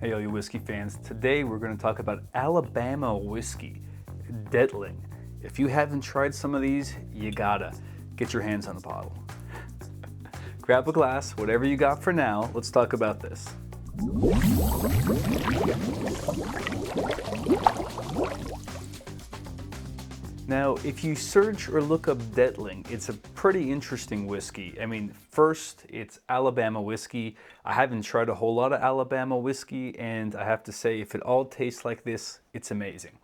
Hey, all you whiskey fans. Today we're going to talk about Alabama whiskey, Dettling. If you haven't tried some of these, you gotta get your hands on a bottle. Grab a glass, whatever you got for now. Let's talk about this. Now, if you search or look up Dettling, it's a pretty interesting whiskey. I mean, first, it's Alabama whiskey. I haven't tried a whole lot of Alabama whiskey, and I have to say, if it all tastes like this, it's amazing.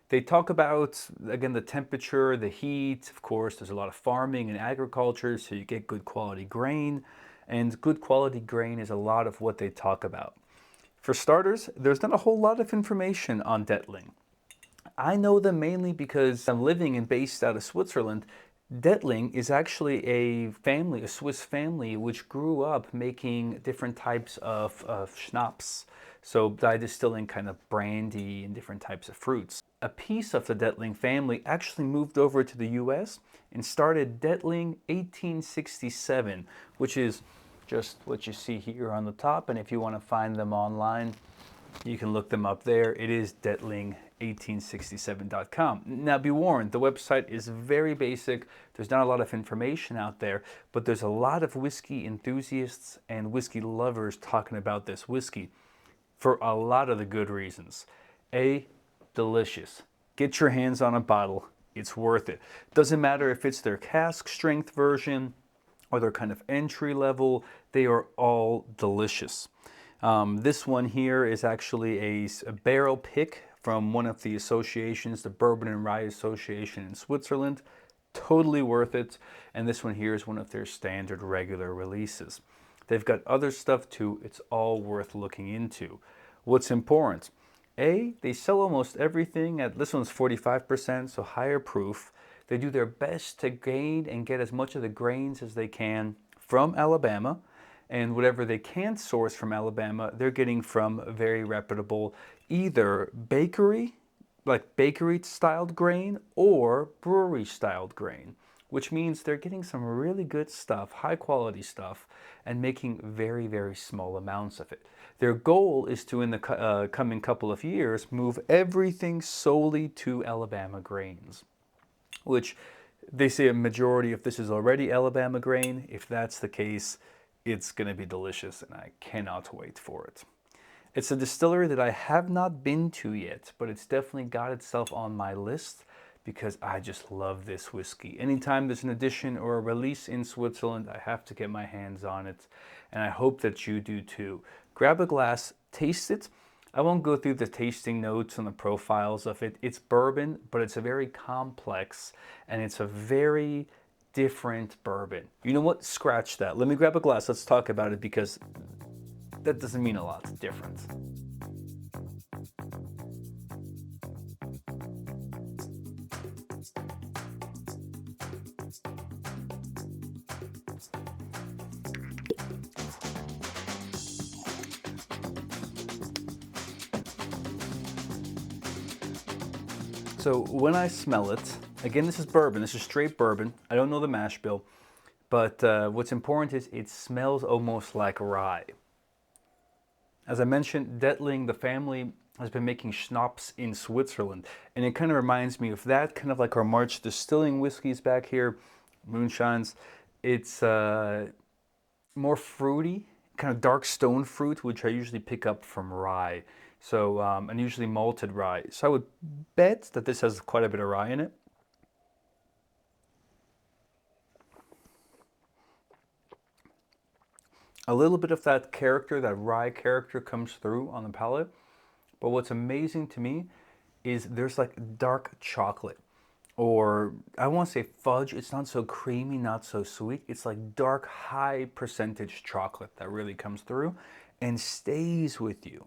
They talk about, again, the temperature, the heat. Of course, there's a lot of farming and agriculture, so you get good quality grain. And good quality grain is a lot of what they talk about. For starters, there's not a whole lot of information on Dettling. I know them mainly because I'm living and based out of Switzerland. Dettling is actually a family, a Swiss family, which grew up making different types of schnapps. So by distilling kind of brandy and different types of fruits. A piece of the Dettling family actually moved over to the US and started Dettling 1867, which is just what you see here on the top. And if you want to find them online, you can look them up there. It is Dettling1867.com. Now be warned, the website is very basic. There's not a lot of information out there, but there's a lot of whiskey enthusiasts and whiskey lovers talking about this whiskey for a lot of the good reasons. A, delicious. Get your hands on a bottle. It's worth it. Doesn't matter if it's their cask strength version or their kind of entry level, they are all delicious. This one here is actually a barrel pick from one of the associations, the Bourbon and Rye Association in Switzerland. Totally worth it. And this one here is one of their standard regular releases. They've got other stuff too. It's all worth looking into. What's important? A, they sell almost everything at, this one's 45%, so higher proof. They do their best to gain and get as much of the grains as they can from Alabama. And whatever they can't source from Alabama, they're getting from very reputable, either bakery, like bakery-styled grain, or brewery-styled grain, which means they're getting some really good stuff, high-quality stuff, and making very, very small amounts of it. Their goal is to, in the coming couple of years, move everything solely to Alabama grains, which they say a majority of this is already Alabama grain. If that's the case, it's going to be delicious, and I cannot wait for it. It's a distillery that I have not been to yet, but it's definitely got itself on my list because I just love this whiskey. Anytime there's an edition or a release in Switzerland, I have to get my hands on it, and I hope that you do too. Grab a glass, taste it. I won't go through the tasting notes and the profiles of it. It's bourbon, but it's a very complex, and it's a very different bourbon. You know what? Scratch that. Let me grab a glass. Let's talk about it because that doesn't mean a lot. It's different. So when I smell it, again, this is bourbon. This is straight bourbon. I don't know the mash bill, but what's important is it smells almost like rye. As I mentioned, Dettling, the family, has been making schnapps in Switzerland, and it kind of reminds me of that, kind of like our March distilling whiskeys back here, moonshines. It's more fruity, kind of dark stone fruit, which I usually pick up from rye. So, and usually malted rye. So I would bet that this has quite a bit of rye in it. A little bit of that character, that rye character comes through on the palate. But what's amazing to me is there's like dark chocolate, or I won't say fudge. It's not so creamy, not so sweet. It's like dark, high percentage chocolate that really comes through and stays with you.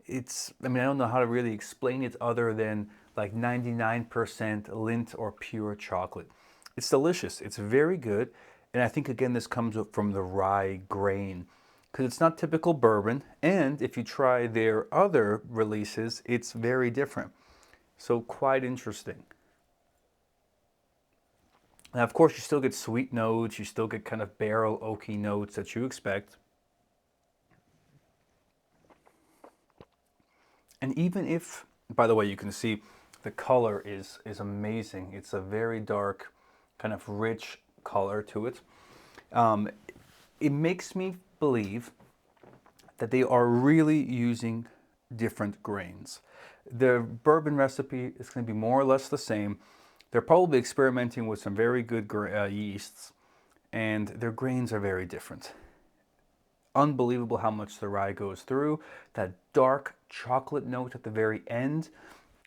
I mean, I don't know how to really explain it other than like 99% Lindt or pure chocolate. It's delicious. It's very good. And I think, again, this comes from the rye grain because it's not typical bourbon. And if you try their other releases, it's very different. So quite interesting. Now, of course, you still get sweet notes. You still get kind of barrel oaky notes that you expect. And even if, by the way, you can see the color is amazing. It's a very dark, kind of rich color to it. Um, it makes me believe that they are really using different grains. The bourbon recipe is going to be more or less the same. They're probably experimenting with some very good yeasts, and their grains are very different. Unbelievable how much the rye goes through. That dark chocolate note at the very end.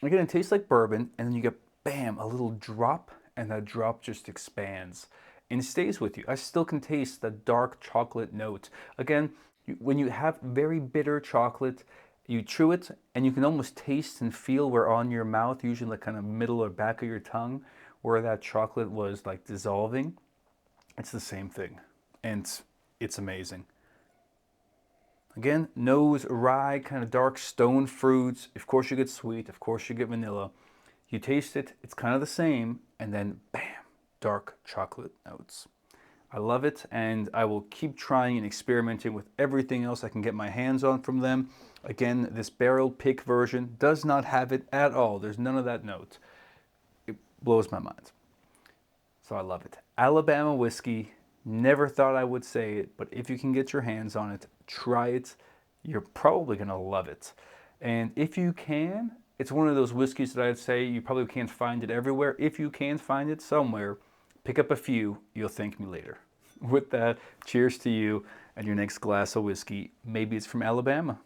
Again, it tastes like bourbon, and then you get, bam, a little drop, and that drop just expands and stays with you. I still can taste the dark chocolate note. Again, when you have very bitter chocolate, you chew it, and you can almost taste and feel where on your mouth, usually like kind of middle or back of your tongue, where that chocolate was like dissolving. It's the same thing, and it's amazing. Again, nose, rye, kind of dark stone fruits. Of course you get sweet, of course you get vanilla. You taste it, it's kind of the same, and then bam, dark chocolate notes. I love it, and I will keep trying and experimenting with everything else I can get my hands on from them. Again, this barrel pick version does not have it at all. There's none of that note. It blows my mind. So I love it. Alabama whiskey. Never thought I would say it, but if you can get your hands on it, try it. You're probably going to love it. And if you can, it's one of those whiskeys that I'd say you probably can't find it everywhere. If you can find it somewhere, pick up a few. You'll thank me later. With that, cheers to you and your next glass of whiskey. Maybe it's from Alabama.